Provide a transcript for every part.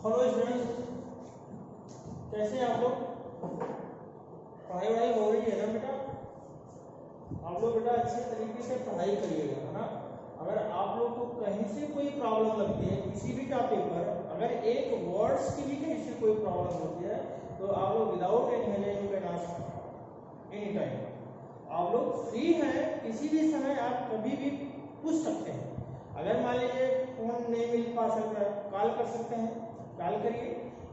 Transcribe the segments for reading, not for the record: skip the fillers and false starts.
Hello students, कैसे हैं आप लोग? पढ़ाई वढ़ाई हो रही है ना बेटा? आप लोग बेटा अच्छे तरीके से पढ़ाई करिएगा, है ना। अगर आप लोग को कहीं से कोई प्रॉब्लम लगती है किसी भी टॉपिक पर, अगर एक वर्ड्स की भी कहीं से कोई प्रॉब्लम होती है तो आप लोग without any hesitation you can ask any time. आप लोग फ्री हैं, किसी भी समय आप कभी भी पूछ सकते हैं। अगर मान लीजिए फोन नहीं मिल पा सकता है, कॉल कर सकते हैं, कॉल करिए।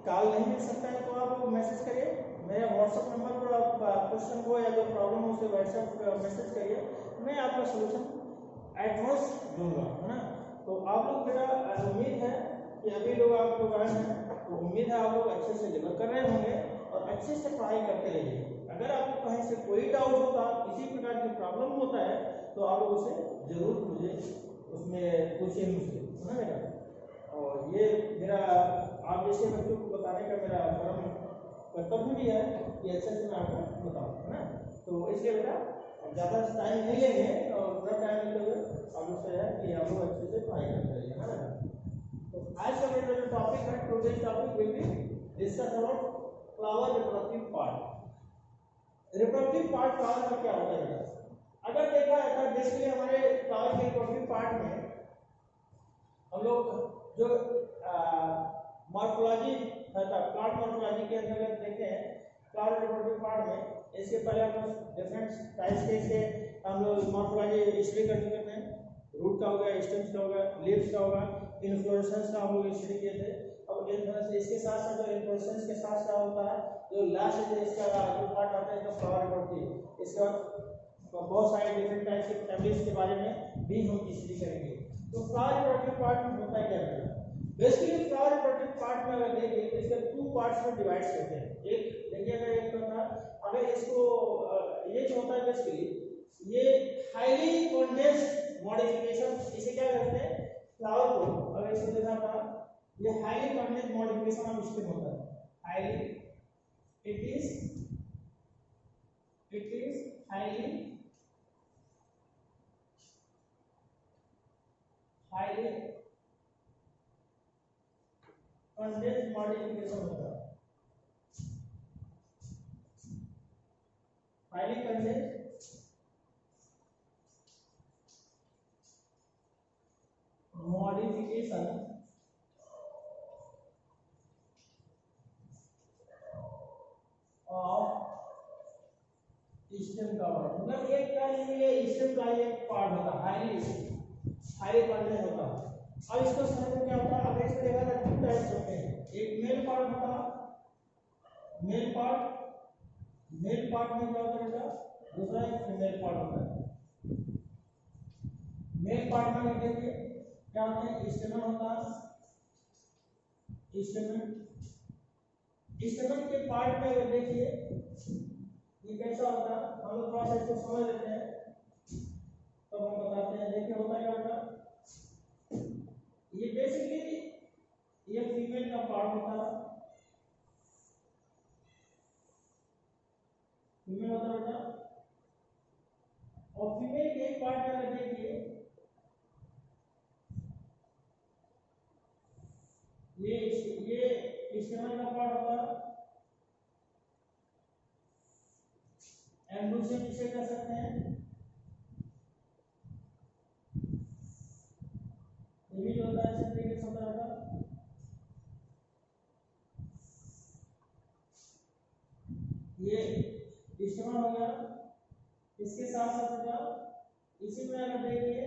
कॉल नहीं मिल सकता है तो आप मैसेज करिए, मेरे व्हाट्सएप नंबर पर आप क्वेश्चन को या जो प्रॉब्लम हो उसे व्हाट्सएप मैसेज करिए, मैं आपका सोल्यूशन एडवांस दूंगा, है ना। तो आप लोग मेरा उम्मीद है कि अभी लोग आप लोग आए हैं तो उम्मीद है आप लोग अच्छे से डिलीवर कर रहे होंगे और अच्छे से पढ़ाई करते रहिए। अगर आपको कहीं से कोई डाउट होता, किसी प्रकार की प्रॉब्लम होता है तो आप लोग उसे जरूर मुझे उसमें पूछिए मुझसे, है ना बेटा। और ये मेरा आप जैसे बच्चों को बताने का मेरा परम कर्तव्य भी है कि अच्छे से मैं आपको बताऊँ, है ना। तो इसलिए बेटा ज़्यादा टाइम नहीं लेंगे और थोड़ा टाइम लेते हुए आप लोग से है कि आप लोग अच्छे से पढ़ाई करते रहिए, है ना। तो आज का मेरा जो टॉपिक है, today's topic will be discuss about flower reproductive part. Reproductive part flower का क्या होता है बेटा? अगर देखा है तो बेसिकली हमारे फ्लावर के रिप्रोडक्टिव पार्ट में हम लोग जो मॉर्फोलॉजी है, प्लांट मॉर्फोलॉजी के अंतर्गत देखते हैं फ्लावर रिप्रोडक्टिव पार्ट में। इसके पहले हम लोग डिफरेंट टाइप्स के हम लोग मॉर्फोलॉजी स्टडी कर चुके थे। रूट का हो गया, स्टेम्स का हो गया, लीव्स का होगा, इन्फ्लोरेसेंस का हम लोग स्टडी किए थे। अब इन्फ्लोरेसेंस इसके साथ साथ जो इन्फ्लोरेसेंस के साथ क्या होता है, जो लास्ट जो इसका जो पार्ट आता है इसका फ्लावर रिप्रोडक्टिव, इसके बाद बहुत सारे डिफरेंट टाइप्स के फैमिलीज के बारे में भी हम स्टडी करेंगे। तो फ्लावर रिप्रोडक्टिव पार्ट में होता है क्या बेटा? बेसिकली फ्लावर रिप्रोडक्टिव पार्ट में अगर देखें तो इसके टू पार्ट्स में डिवाइड करते हैं। एक देखिए, अगर एक होता है, अगर इसको ये जो होता है बेसिकली ये हाईली कंडेंस्ड मॉडिफिकेशन, इसे क्या कहते हैं फ्लावर को, अगर इसको देखा था ये highly condensed modification of stem होता है। Highly it is highly condensed modification होता है, highly condensed modification of stem का पार्ट। मतलब एक का ये स्टेम का एक पार्ट होता है, हाईली कंडेंस्ड होता है। अब इसको समझ में क्या होता है, अगर इसको देखा जाए टू टाइप्स होते हैं, एक मेल पार्ट होता है, मेल पार्ट में क्या होता है बेटा, दूसरा एक फीमेल पार्ट होता है। मेल पार्ट में देखिए क्या होता है, स्टेमन होता है, स्टेमन के पार्ट में अगर देखिए ये कैसा होता है, हम लोग थोड़ा सा इसको समझ लेते हैं तब हम बताते हैं। देखिए होता क्या होता है, ये बेसिकली ये फीमेल का पार्ट होता है, फीमेल होता है बेटा। और फीमेल के एक पार्ट में अगर देखिए ये स्टेमन का पार्ट होता है, एंडोसेम इसे कह सकते हैं। ये भी जो होता है इसे तरीके से होता है, ये स्टेमन हो गया। इसके साथ साथ बेटा इसी में अगर देखिए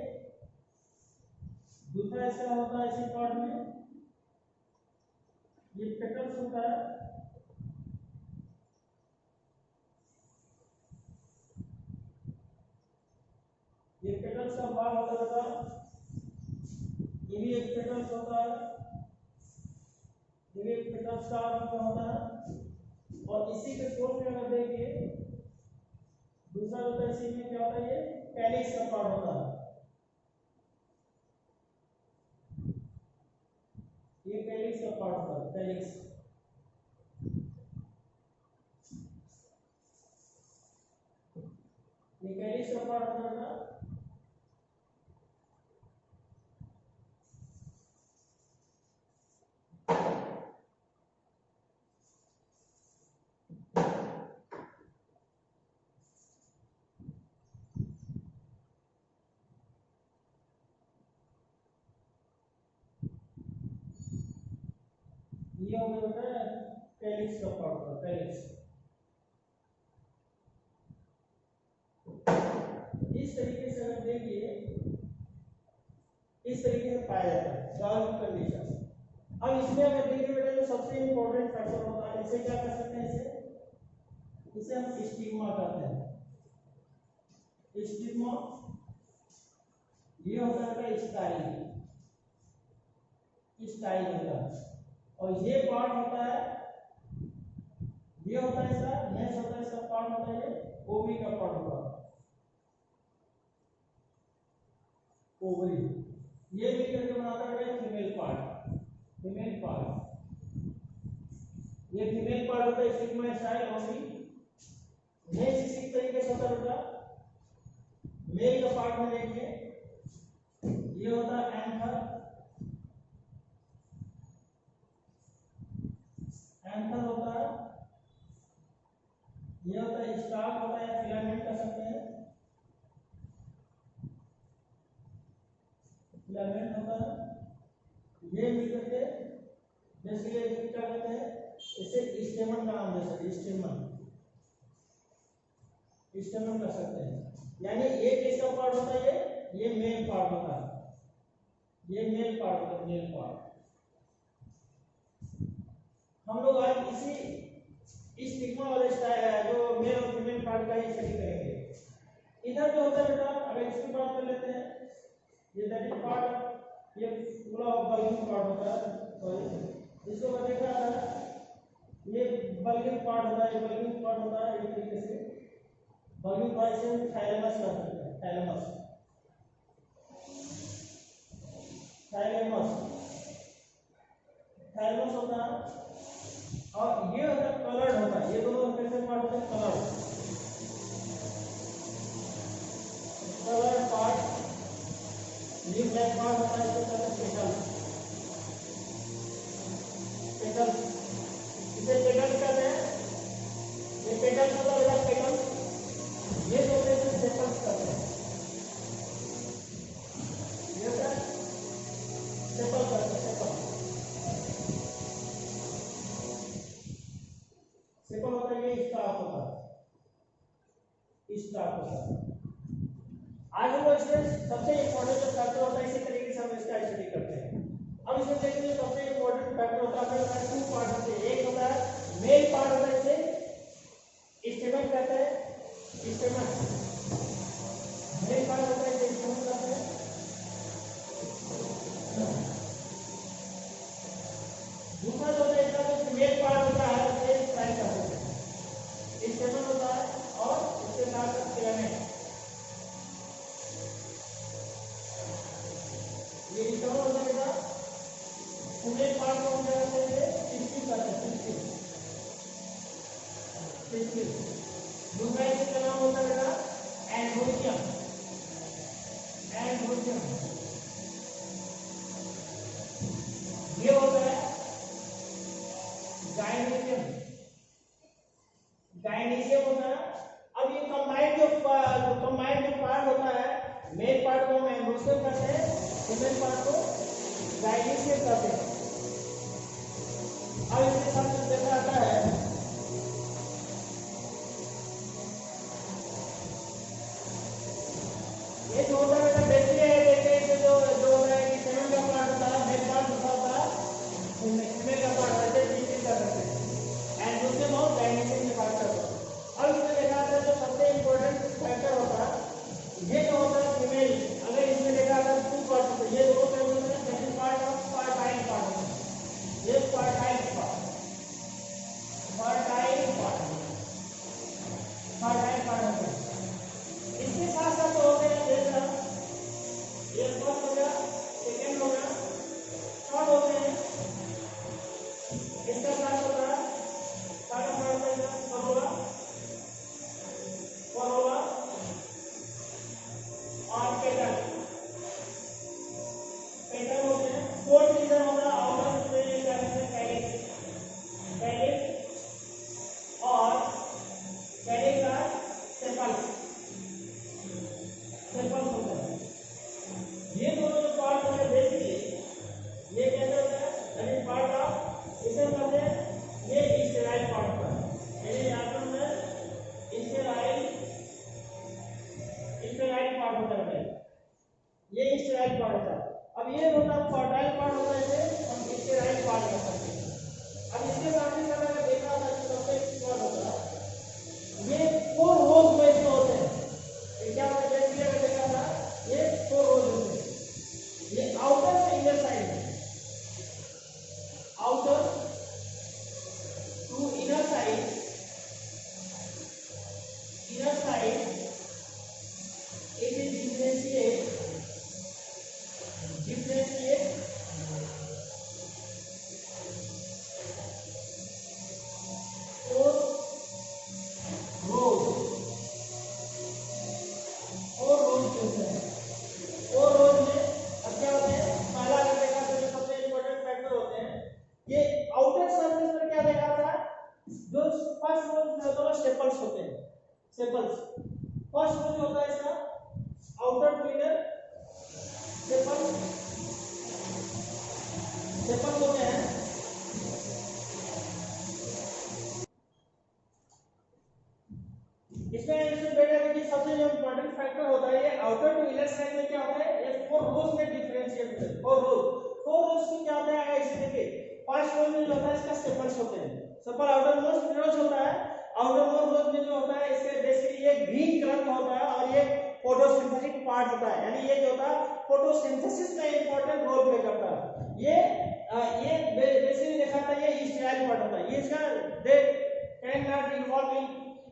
दूसरा इसका होता है, इसी पार्ट में ये पेटल्स होता है, ये पेटल्स का भाग होता है बेटा, ये भी एक पेटल्स होता है, ये भी एक पेटल्स का होता है। और इसी के कोर में अगर देखिए दूसरा होता है, इसी में क्या होता है, ये कैलिक्स का पार्ट होता है, ये कैलिक्स का पार्ट होता है, कैलिक्स। ये कैलिक्स का पार्ट होता है। ये हो गया बेटा कैलिक्स का पार्ट होता है, कैलिक्स। इस तरीके से अगर देखिए, इस तरीके से पाया जाता है गाउन कंडीशन। अब इसमें अगर देखिए बेटा जो सबसे इंपॉर्टेंट फैक्टर होता है, इसे क्या कर सकते हैं, इसे हम स्टिग्मा कहते हैं। स्टिग्मा ये होता है स्टाइल, स्टाइल होता है। और ये पार्ट होता है, ये होता है इसका नेक्स्ट होता है, इसका पार्ट होता है ये ओवरी का पार्ट होता है, ओवरी। ये मिलकर के बनाता है फीमेल पार्ट, फीमेल पार्ट। ये फीमेल पार्ट होता है स्टिग्मा स्टाइल ओवरी। नेक्स्ट इसी तरीके से होता है मेल का पार्ट में देखिए, ये होता है एंथर, एंथर होता है, ये होता है स्टार्क होता है, फिलामेंट कर सकते हैं, फिलामेंट होता है। ये मिलकर के जैसे ये क्या कहते हैं, इसे स्टेमन का नाम दे सकते हैं, स्टेमन, स्टेमन कर सकते हैं। यानी ये किसका पार्ट होता है, ये मेल पार्ट होता है, ये मेल पार्ट होता है, मेल पार्ट। हम लोग आज इसी स्टिग्मा वाले स्टाइल जो मेल और फीमेल पार्ट का ही स्टडी करेंगे। इधर जो होता है बेटा, अगर इसकी बात कर लेते हैं, ये दैट इज पार्ट, ये पूरा बल्किंग पार्ट होता है, सॉरी इसको मैं देख रहा था, ये बल्किंग पार्ट होता है, बल्किंग पार्ट होता है एक तरीके से। बल्किंग पार्ट से थैलेमस कर सकते हैं, थैलेमस, थैलेमस, थैलेमस होता है। और ये होता है कलर्ड होता है, ये दोनों कैसे पार्ट होते हैं, कलर्ड, कलर्ड पार्ट। ये ब्लैक पार्ट होता है, इसको कहते हैं पेटल, पेटल, इसे पेटल कहते हैं। ये पेटल होता है पेटल, ये जो होते हैं सेपल्स कहते हैं, ये होता है सेपल कहते हैं, सेपल, सेपल होता है, ये स्टार्क होता है, स्टार्क होता है। आज हम लोग इसमें सबसे इंपॉर्टेंट जो फैक्टर होता है, इसी तरीके से हम इसका स्टडी करते हैं। अब इसमें देखिए सबसे इंपॉर्टेंट फैक्टर होता है, टू पार्ट होते हैं। एक होता है मेल पार्ट होता है, इसे स्टेमन कहते हैं, स्टेमन मेल पार्ट होता है, इसे स्टेमन कहते हैं। दूसरा जो होता है इसका जो फीमेल पार्ट होता है, उसे स्टाइल कहते हैं, स्टेमन होता है और इसके साथ फिलामेंट। ये स्टेमन होता है बेटा, फीमेल पार्ट को हम क्या कहते हैं, टिस्टिल कहते हैं, टिस्टिल, टिस्टिल। दूसरा इसका नाम होता है बेटा एंड्रोजियम, एंड्रोजियम। ये होता है गाइनीशियम, गाइनीशियम होता है। अब ये कंबाइंड जो पार्ट होता है, मेल पार्ट को हम एंड्रोजियम कहते हैं, फीमेल पार्ट को गाइनीशियम कहते हैं। अब इसके साथ देखा जाता है, ये जो होता है बैक्टीरिया है, देखिए जो जो होता है कि सेवन का पार्ट होता है, मेल पार्ट होता है, फीमेल का पार्ट होता है, डिस्टिल कर सकते हैं, एंड दूसरे बहुत गाइनीशियम के पार्ट होता है। अब इसमें देखा जाता है जो सबसे इंपॉर्टेंट फैक्टर होता है, ये जो होता है फीमेल, अगर इसमें देखा जाता है टू पार्ट होते हैं, ये दोनों क्या होते हैं, सेकंड पार्ट और पार्टाइल पार्ट होते हैं। ये पार्टाइल पार्ट, सेपल्स होते हैं, सेपल्स। फर्स्ट रो जो होता है इसका outer to inner sepal, sepal होते हैं। इसमें बेटा देखिए सबसे जो इंपॉर्टेंट फैक्टर होता है ये आउटर टू इनर साइड में क्या होता है, ये 4 रोज में डिफरेंशिएट होता है। 4 रोज की क्या होता है, इसे देखिए फर्स्ट रोज में जो होता है इसका सेपल्स होते हैं, सेपल आउटर मोस्ट रोज होता है। आउटर मोस्ट रोज में जो होता है इसके बेसिकली ये ग्रीन कलर का होता है और ये फोटोसिंथेटिक पार्ट होता है, यानी ये जो होता है फोटोसिंथेसिस में इंपॉर्टेंट रोल प्ले करता है। ये बेसिकली देखा था ये स्टेराइल पार्ट होता है, ये इसका they can not involve in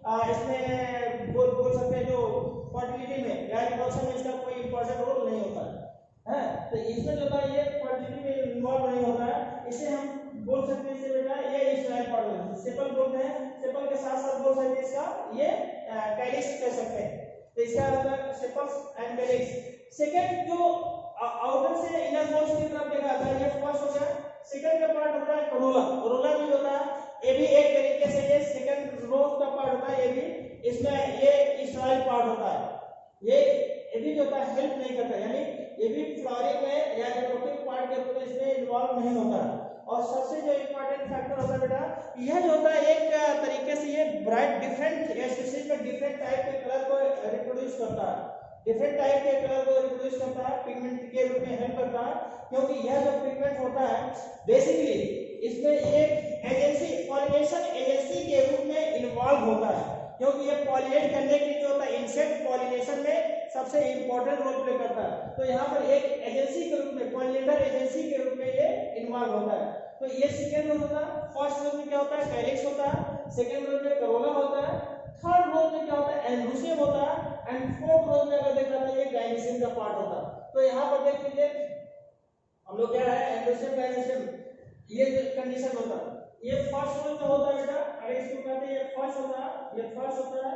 इसमें बोल सकते हैं जो फर्टिलिटी में या रिप्रोडक्शन में इसका कोई इंपॉर्टेंट रोल नहीं होता है, तो इसमें जो होता है ये फर्टिलिटी में इन्वॉल्व नहीं होता है। इसे हम बोल सकते हैं इसे बेटा ये स्टेराइल पार्ट होता है, सेपल बोलते हैं। सेपल के साथ साथ बोल सकते हैं इसका ये कैलिक्स कह सकते हैं, तो इसका मतलब सेपल्स एंड कैलिक्स। सेकंड जो आउटर से इनर मोस्ट की तरफ देखा जाता है ये फर्स्ट हो गया। सेकंड का पार्ट होता है करोला, करोला भी होता है, ये भी एक तरीके से ये सेकंड रो का पार्ट होता है, ये भी इसमें ये स्टेराइल पार्ट होता है। ये भी जो होता है हेल्प नहीं करता, यानी ये भी फ्लावरिंग में या रिप्रोडक्टिव पार्ट के रूप में इसमें इन्वॉल्व नहीं होता। और सबसे जो इंपॉर्टेंट फैक्टर होता है बेटा यह जो होता है एक तरीके से ये ब्राइट डिफरेंट स्पीशीज में डिफरेंट टाइप के कलर को रिप्रोड्यूस करता है, डिफरेंट टाइप के कलर को रिप्रोड्यूस करता है, पिगमेंट के रूप में हेल्प करता है। क्योंकि यह जो पिगमेंट होता है बेसिकली इसमें एक एजेंसी पॉलिनेशन एजेंसी के रूप में इन्वॉल्व होता है, क्योंकि ये पॉलिनेट करने के लिए जो होता है इंसेक्ट पॉलिनेशन में सबसे इंपॉर्टेंट रोल प्ले करता है। तो यहाँ पर एक एजेंसी के रूप में पॉलिनेटर एजेंसी के रूप में ये इन्वॉल्व होता है। तो ये सेकंड रोल होता है। फर्स्ट रोल में क्या होता है, कैलिक्स होता है, सेकंड रोल में करोला होता है, थर्ड रोल में क्या होता है, एंड्रोसियम होता है, एंड फोर्थ रोल में अगर देखा तो ये गाइनिसियम का पार्ट होता है। तो यहाँ पर देख लीजिए हम लोग क्या है एंड्रोसियम गाइनिसियम ये कंडीशन होता है। ये फर्स्ट रोल में होता है बेटा, अगर इसको कहते हैं ये फर्स्ट होता है, ये फर्स्ट होता है,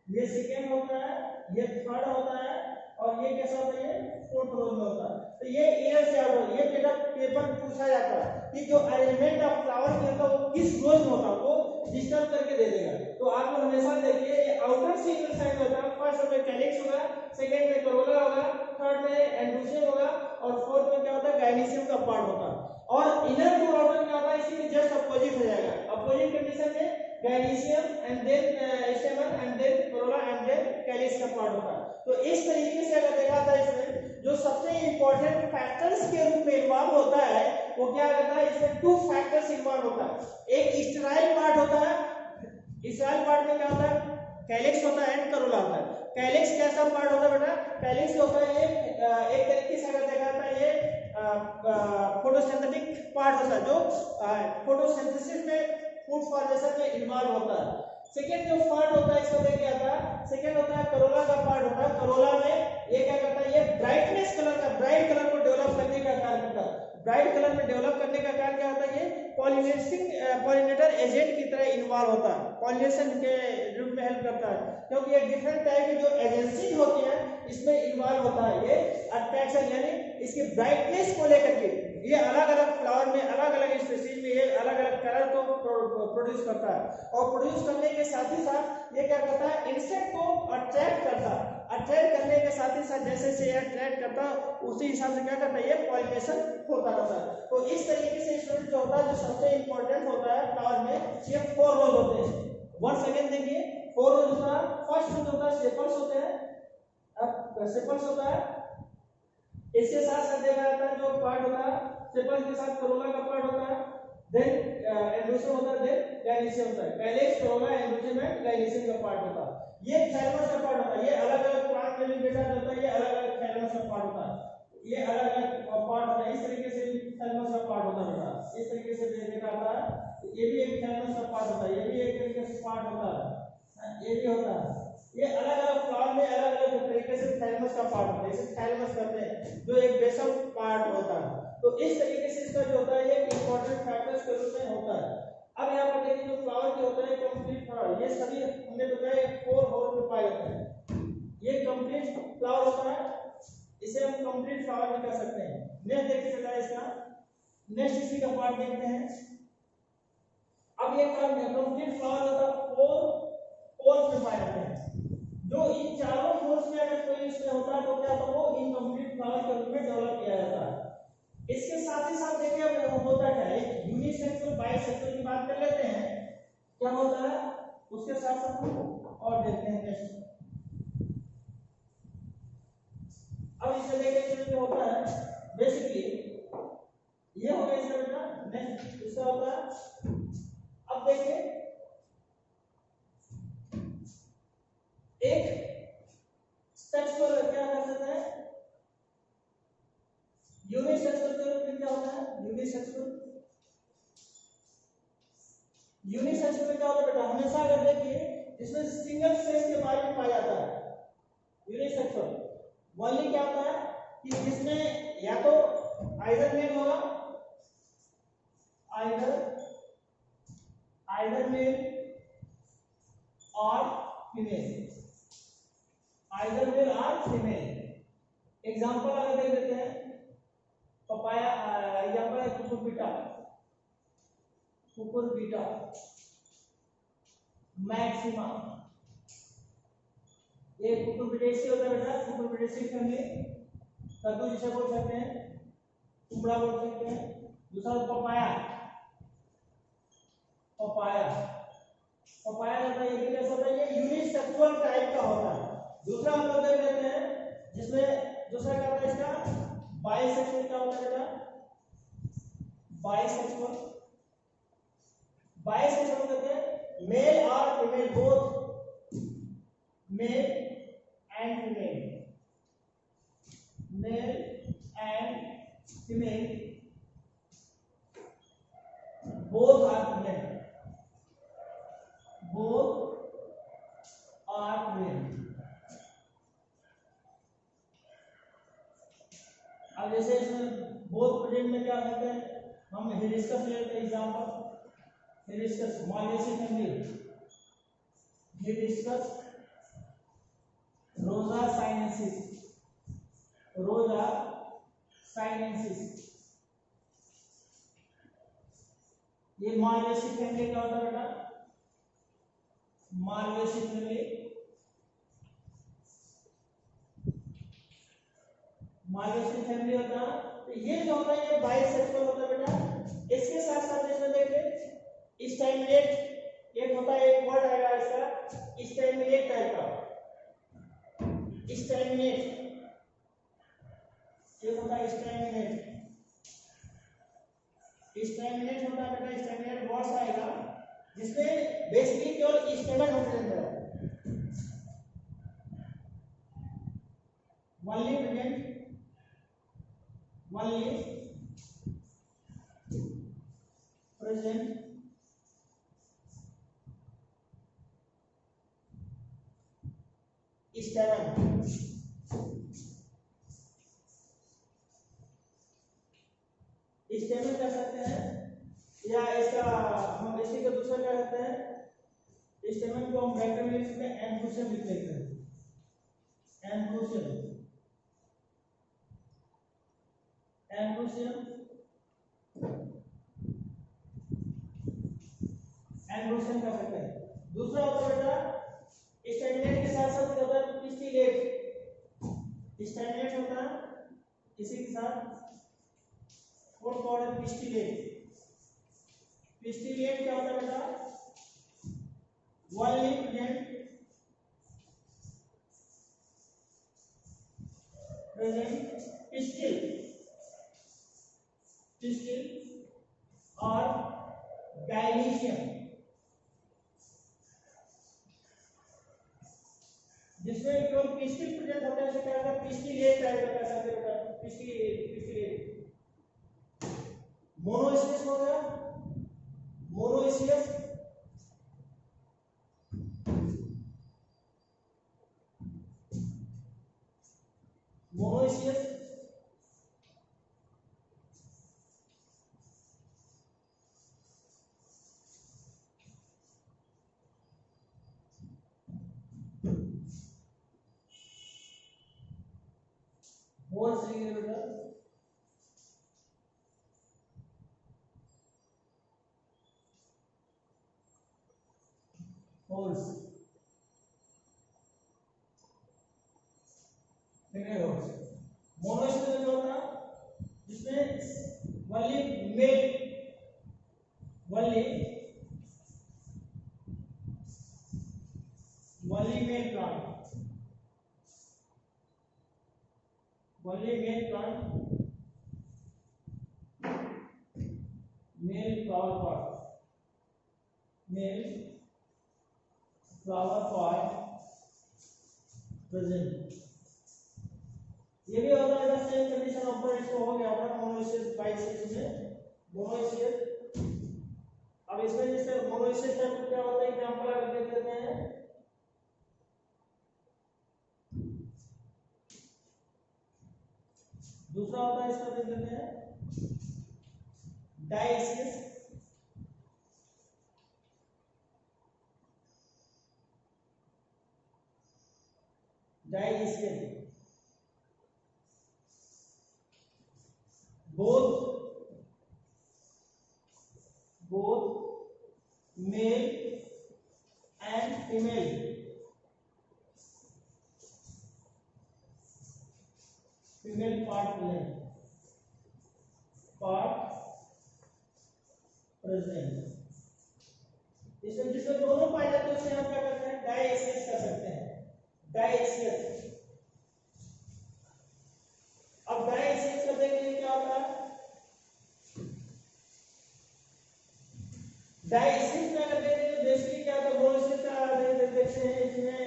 ये सेकंड होता है, ये थर्ड होता है, और ये कैसा होता है, ये फोर्थ रोल में होता है। तो ये इनर से आउटर, ये बेटा पेपर पूछा जाता है कि जो अरेंजमेंट ऑफ फ्लावर के होता है वो किस रोज में होता है, वो डिस्टर्ब करके दे देगा। तो आप लोग हमेशा देखिए ये आउटर से इनर साइड होता है। फर्स्ट में कैलिक्स होगा, सेकंड में करोला होगा, थर्ड में एंड्रोसियम होगा, और फोर्थ में क्या होता है गाइनिसियम का पार्ट होता है। और इनर टू आउटर क्या होता है, इसी में जस्ट अपोजिट हो जाएगा। अपोजिट कंडीशन में gynoecium and then stamen and then corolla and then calyx का पार्ट होता है। तो इस तरीके से अगर देखा था इसमें जो सबसे इंपॉर्टेंट फैक्टर्स के रूप में इन्वॉल्व होता है वो क्या करता है, इसमें 2 फैक्टर्स इन्वॉल्व होता है। एक स्टेराइल पार्ट होता है, स्टेराइल पार्ट में क्या होता है, कैलिक्स होता है एंड करोला होता है। कैलिक्स कैसा पार्ट होता है बेटा, कैलिक्स होता है एक तरीके से अगर देखा था ये फोटोसिंथेटिक पार्ट होता है, जो फोटोसिंथेसिस में फूड फॉर्मेशन में इन्वॉल्व होता है। सेकंड जो पार्ट होता है इसको देखिए आता है, सेकंड होता है करोला का पार्ट होता है। करोला में ये क्या करता है, ये ब्राइटनेस कलर का, ब्राइट कलर को डेवलप करने का कार्य करता है। ब्राइट कलर में डेवलप करने का कार्य क्या होता है, ये पॉलिनेटर एजेंट की तरह इन्वॉल्व होता है, पॉलिनेशन के रूप में हेल्प करता है। क्योंकि ये डिफरेंट टाइप की जो एजेंसी होती है इसमें इन्वॉल्व होता है। ये अट्रैक्शन यानी इसकी ब्राइटनेस को लेकर के ये अलग अलग फ्लावर में अलग अलग स्पीशीज में ये अलग अलग कलर को प्रोड्यूस करता है। और प्रोड्यूस करने के साथ ही साथ ये क्या करता है, इंसेक्ट को अट्रैक्ट करता है। अट्रैक्ट करने के साथ ही साथ जैसे से अट्रैक्ट करता है उसी हिसाब से क्या करता है, ये पॉलिनेशन होता रहता है। तो इस तरीके से स्टूडेंट जो होता है जो सबसे इंपॉर्टेंट होता है फ्लावर में ये 4 रोज होते हैं। वंस अगेन देखिए 4 रोज होता है। फर्स्ट रोज होता है सेपल्स होते हैं, अब सेपल्स होता है, इसके साथ साथ देखा जाता है जो पार्ट होता है सेपल्स के साथ करोला का पार्ट होता है, देन एंड्रोसियम होता है, देन गाइनिसियम होता है। कैलिक्स, करोला, एंड्रोसियम एंड गाइनिसियम का पार्ट होता है। ये थैलेमस का पार्ट होता है। ये अलग अलग प्लांट में भी बेटा जो होता है ये अलग अलग थैलेमस का पार्ट होता है, ये अलग अलग पार्ट होता है। इस तरीके से थैलेमस का पार्ट होता है बेटा, इस तरीके से देखा आता है। ये भी एक थैलेमस का पार्ट होता है, ये भी एक तरीके से पार्ट होता है, ये भी होता है। ये अलग अलग फ्लावर में अलग अलग तरीके से थैलेमस का पार्ट होता है, इसे थैलेमस कहते हैं, जो एक बेसल पार्ट होता है। तो इस तरीके से इसका जो होता है ये इंपॉर्टेंट फैक्टर्स के रूप में होता है। अब यहाँ पर देखिए जो फ्लावर के होता है कंप्लीट फ्लावर, ये सभी हमने बताया 4 होल में पाए जाते हैं। ये कंप्लीट फ्लावर होता है, इसे हम कंप्लीट फ्लावर भी कह सकते हैं। नेक्स्ट देखिए बेटा इसका, नेक्स्ट इसी का पार्ट देखते हैं। अब ये कंप्लीट फ्लावर होता है 4 साथ ही साथ देखिए होता क्या है, यूनिसेक्सुअल बाइसेक्सुअल की बात कर लेते हैं, क्या होता है उसके साथ साथ हम और देखते हैं नेक्स्ट। अब इसे देखिए क्या होता है बेसिकली, ये हो गया इसका बेटा। नेक्स्ट इसका होता है, अब देखिए एक सेक्सुअल क्या कर सकते हैं, यूनिसेक्सुअल के रूप में क्या होता है, यूनिसेक्सुअल में क्या होता है बेटा, हमेशा अगर देखिए इसमें सिंगल सेक्स के बारे में पाया जाता है। यूनिसेक्सुअल वनली क्या होता है कि जिसमें या तो आइदर मेल होगा, आइदर मेल और फीमेल, आइदर मेल और फीमेल। एग्जांपल अगर देख लेते हैं, पपाया एग्जांपल है कुकुरबिटा, मैक्सिमा, ये कुकुरबिटेसी होता है बेटा, कुकुरबिटेसी फैमिली। कद्दू जिसे बोल सकते हैं, कुमड़ा बोल सकते हैं। दूसरा पपाया, पपाया होता है, ये भी कैसा होता है, ये यूनिसेक्सुअल टाइप का होता है। दूसरा हम लोग देख लेते हैं जिसमें दूसरा क्या होता है इसका, बाइसेक्सुअल क्या होता है बेटा, बाइसेक्सुअल कहते हैं मेल और female both, male and female both are female, अब जैसे इसमें बोथ प्रेजेंट में क्या करते हैं, हम हिबिस्कस लेते हैं example, hibiscus Malvaceae family, hibiscus रोजा साइनेंसिस, ये मालवेसी फैमिली का होता है बेटा, मालवेसी फैमिली होता है। तो ये जो होता है ये बाइसेक्सुअल होता है बेटा। इसके साथ साथ इसमें देखिए स्टैमिनेट एक होता है, एक वर्ड आएगा इसका स्टैमिनेट टाइप का, स्टैमिनेट ये होता है, स्टैमिनेट होता है बेटा, स्टैमिनेट वर्ड्स आएगा जिसमें बेसिकली केवल स्टेमन होते हैं, only present stamen, स्टेमन कर सकते हैं, या इसका हम इसी का दूसरा क्या कहते हैं, स्टेमन को हम वेक्टर में लिख सकते हैं, एंड्रोसियम लिख सकते हैं, एंड्रोसियम कर सकते हैं। दूसरा होता है बेटा स्टैमिनेट के साथ साथ क्या होता है, स्टैमिनेट होता है इसी के साथ फोर्थ ऑर्डर पिस्टिलेट क्या होता है बेटा, वन लिंक प्रेजेंट पिस्टिल और डायनीशियम, जिसमें केवल पिस्टिल प्रेजेंट होता है, इसे क्या कहते हैं, पिस्टिलेट टाइप का कर सकते हैं बेटा, पिस्टिलेट। मोनोइसियस हो गया, मोनोइसियस होल्स लिखेंगे बेटा, होल्स मोनोइसियस जो होता है जिसमें one only male plant, only male plant, male flower pot, male flower pot present। ये भी होता है सेम कंडीशन ऊपर इसको हो गया था मोनोइसिस बाइसिस में मोनोइसिस। अब इसमें जैसे मोनोइसिस टाइप क्या होता है एग्जांपल अगर देख लेते हैं। दूसरा होता है इसका देख लेते हैं डाइसिस, डाइसिस both male and female part present। इसमें जिसमें दोनों पाए जाते हैं उसे हम क्या करते हैं डाइसिस कर सकते हैं, डाइसिस। अब डाइसिस करने के लिए क्या होता है, डाइसिस में अगर देखें तो बेसिकली क्या होता है मोनोइसिस का देखते हैं इसमें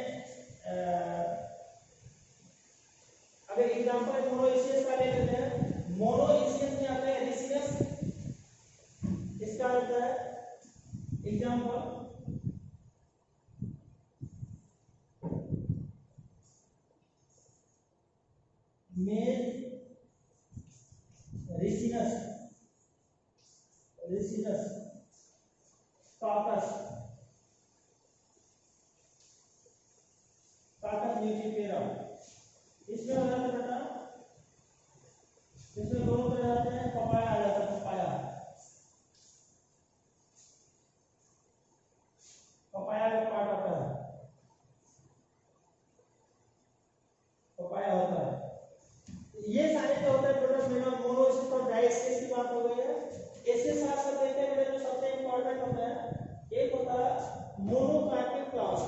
अगर एग्जांपल मोनोइसिस का ले लेते हैं। मोनोइसिस में आता है रिसिनस, इसका होता है एग्जांपल मेल रिसिनस, रिसिनस काकस, काकस न्यूजिफेरा। इसमें हो जाता है बेटा, इसमें दोनों तरह जाते हैं, पपाया आ जाता है, पपाया, पपाया का पार्ट आता है, पपाया होता है। ये सारे जो होता है प्रोडक्ट में मोनोइसिस और डाइसिस की बात हो गई है। इसके साथ साथ देखते हैं जो सबसे इंपॉर्टेंट होता है, एक होता है मोनोकार्पिक फ्लावर,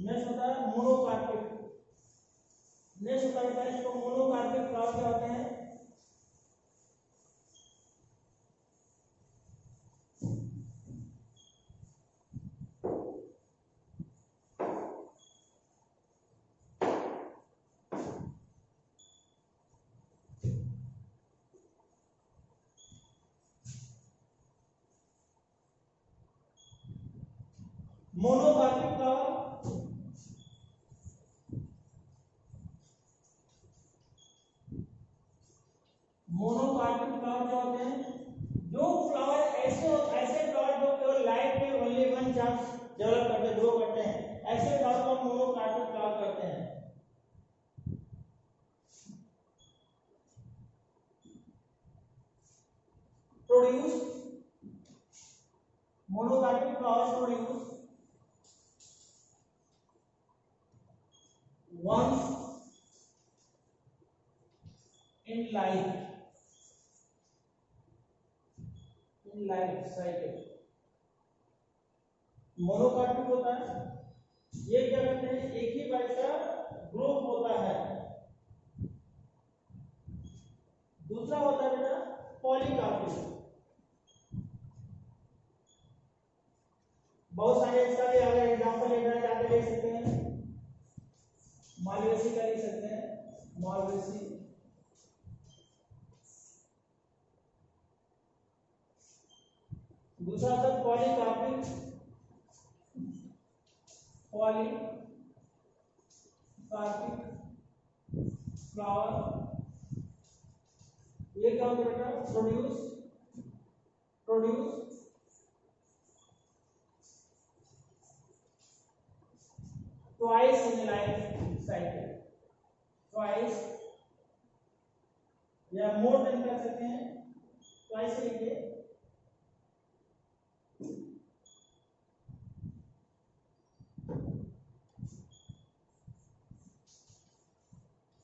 नेक्स्ट होता है मोनोकार्पिक, नेक्स्ट होता है इसको मोनोकार्पिक फ्लावर क्या होते हैं, मोनोकार्पिक फ्लावर मोनोकार्पिक फ्लावर जो होते हैं, जो फ्लावर ऐसे फ्लावर जो केवल लाइफ में ओनली वन चांस डेवलप करते ग्रो करते हैं, ऐसे फ्लावर को मोनोकार्पिक फ्लावर कहते हैं। Produce monocarpic flowers produce once in life cycle। Monocarpic होता है, ये क्या करते हैं एक ही बार का ग्रुप होता है। दूसरा होता है बेटा पॉलीकार्पिक, बहुत सारे इसका भी अगर एग्जांपल लेना चाहते ले सकते हैं, मालवेसी का लिख सकते हैं, मालवेसी। दूसरा होता है पॉलीकार्पिक, पॉलीकार्पिक फ्लावर, ये क्या होता है बेटा produce twice in life cycle, twice या मोर देन कर सकते हैं, twice लिखिए,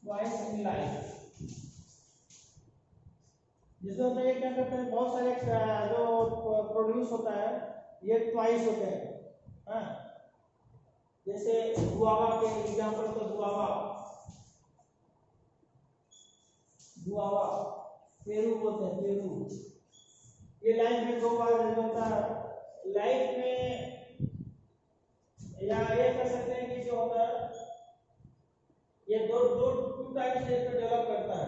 twice in life। जिसमें होता है क्या करते हैं बहुत सारे जो प्रोड्यूस होता है ये ट्वाइस होते हैं। हाँ, जैसे गुआवा के एग्जांपल तो गुआवा, गुआवा, पेरू बोलते हैं, पेरू। ये लाइफ में 2 बार होता है। लाइफ में या ये कह सकते हैं कि जो होता है ये टू टाइप से डेवलप करता है।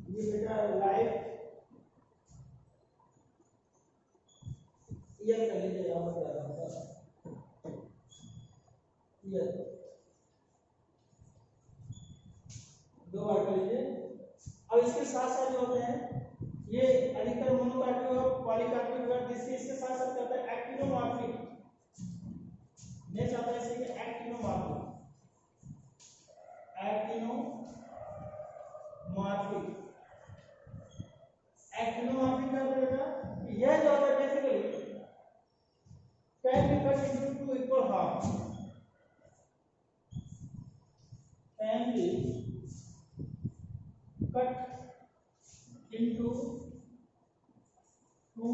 ये बेटा लाइफ ईयर कर लीजिए, यहाँ पर आ रहा है ईयर, 2 बार कर लीजिए। अब इसके साथ साथ जो होते हैं ये अधिकतर मोनोकार्पिक और पॉलीकार्पिक वर्ग, इसके साथ साथ करता है एक्टिनोमॉर्फिक। नेक्स्ट आता है इसके एक्टिनोमॉर्फिक, एक्टिनोमॉर्फिक, एक्टिनोमॉर्फिक का बेटा यह जो होता है basically can be cut into 2 equal halves, can be cut into 2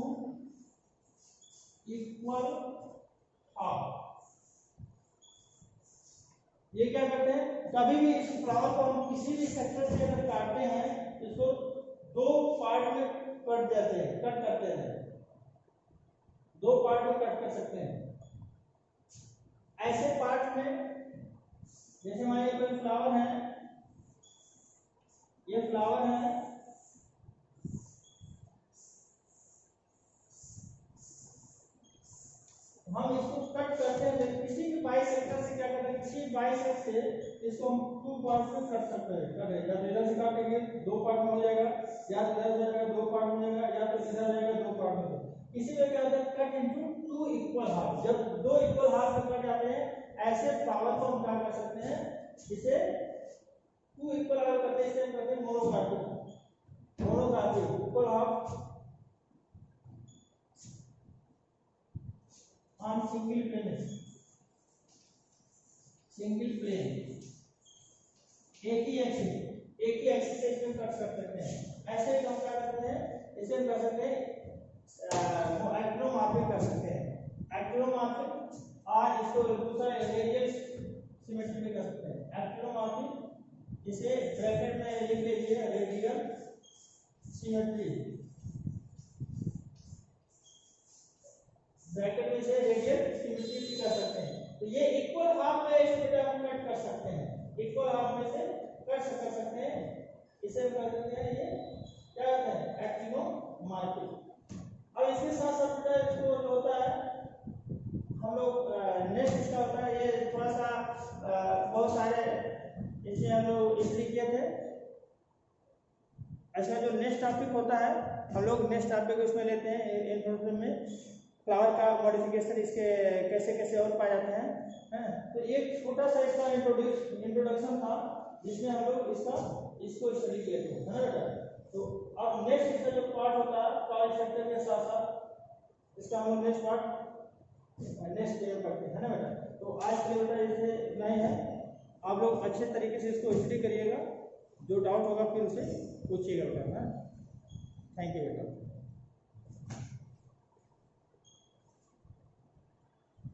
equal half। ये क्या करते हैं, कभी भी इस फ्लावर को हम किसी भी सेक्टर से अगर काटते हैं इसको 2 पार्ट में कट जाते हैं, कट करते हैं, 2 पार्ट में कट कर सकते हैं। ऐसे पार्ट में जैसे हमारे कोई फ्लावर है, ये फ्लावर है, हम इसको कट करते हैं किसी भी बाइसेक्टर से, क्या करते हैं किसी बाइसेक्ट से इसको हम 2 पार्ट में कट सकते हैं। या तो इधर से काटेंगे 2 पार्ट में हो जाएगा, या तो इधर जाएगा 2 पार्ट में हो जाएगा, या तो इधर जाएगा 2 पार्ट में। इसी में क्या होता है कट इनटू 2 इक्वल हाफ। जब 2 इक्वल हाफ में कट जाते हैं ऐसे फ्लावर को हम क्या कर सकते हैं, इसे 2 इक्वल हाफ करते हैं, इसे हम कहते हैं monocarpic, monocarpic equal half on single plane, single plane, एक ही एक्सिस से इसमें कट कर सकते हैं। ऐसे ही हम क्या करते हैं, इसे हम कर सकते हैं एक्टिनोमॉर्फिक कर सकते हैं, एक्टिनोमॉर्फिक, और इसको दूसरा रेडियल सिमेट्री में कर सकते हैं। एक्टिनोमॉर्फिक इसे ब्रैकेट में लिख लीजिए, रेडियल सिमेट्री, ब्रैकेट में से रेडियल सिमेट्री भी कर सकते हैं। तो ये इक्वल हाफ में इसे बेटा हम कट कर सकते हैं, इक्वल हाफ में से कट कर सकते हैं, इसे हम कर सकते हैं, ये क्या होता है एक्टिनोमॉर्फिक। अब इसके साथ साथ बेटा इसको जो होता है हम लोग नेक्स्ट इसका होता है, ये थोड़ा सा बहुत सारे इसे हम लोग इसलिए किए थे। ऐसा जो नेक्स्ट टॉपिक होता है हम लोग नेक्स्ट टॉपिक उसमें लेते हैं इंट्रोडक्शन में, फ्लावर का मॉडिफिकेशन इसके कैसे कैसे और पाए जाते हैं। तो एक छोटा सा इसका इंट्रोडक्शन था जिसमें हम लोग इसको स्टडी किए थे, है ना बेटा। तो अब नेक्स्ट इसका जो पार्ट होता है पावर सेक्टर के साथ साथ इसका हम लोग नेक्स्ट पार्ट नेक्स्ट डे करते हैं, है ना बेटा। तो आज के लिए बेटा इसे इतना ही है, आप लोग अच्छे तरीके से इसको स्टडी करिएगा, जो डाउट होगा फिर उसे पूछिएगा बेटा। थैंक यू बेटा।